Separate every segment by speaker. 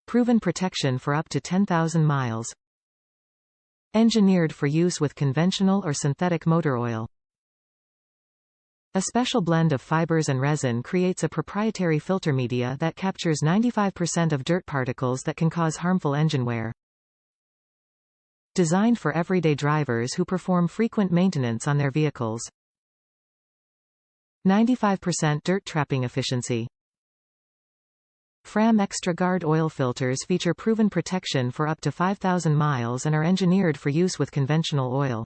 Speaker 1: Proven protection for up to 10,000 miles. Engineered for use with conventional or synthetic motor oil. A special blend of fibers and resin creates a proprietary filter media that captures 95% of dirt particles that can cause harmful engine wear. Designed for everyday drivers who perform frequent maintenance on their vehicles. 95% dirt trapping efficiency. FRAM Extra Guard oil filters feature proven protection for up to 5,000 miles and are engineered for use with conventional oil.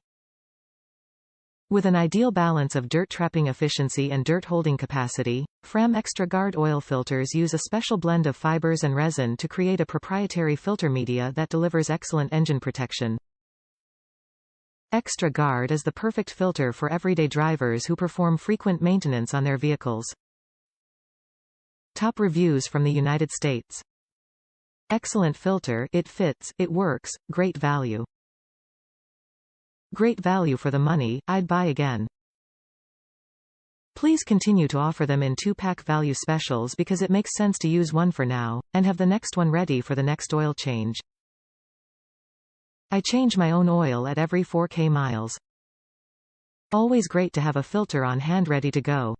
Speaker 1: With an ideal balance of dirt trapping efficiency and dirt holding capacity, FRAM Extra Guard oil filters use a special blend of fibers and resin to create a proprietary filter media that delivers excellent engine protection. Extra Guard is the perfect filter for everyday drivers who perform frequent maintenance on their vehicles. Top reviews from the United States. Excellent filter, it fits, it works, great value. Great value for the money, I'd buy again. Please continue to offer them in 2-pack value specials because it makes sense to use one for now, and have the next one ready for the next oil change. I change my own oil at every 4K miles. Always great to have a filter on hand ready to go.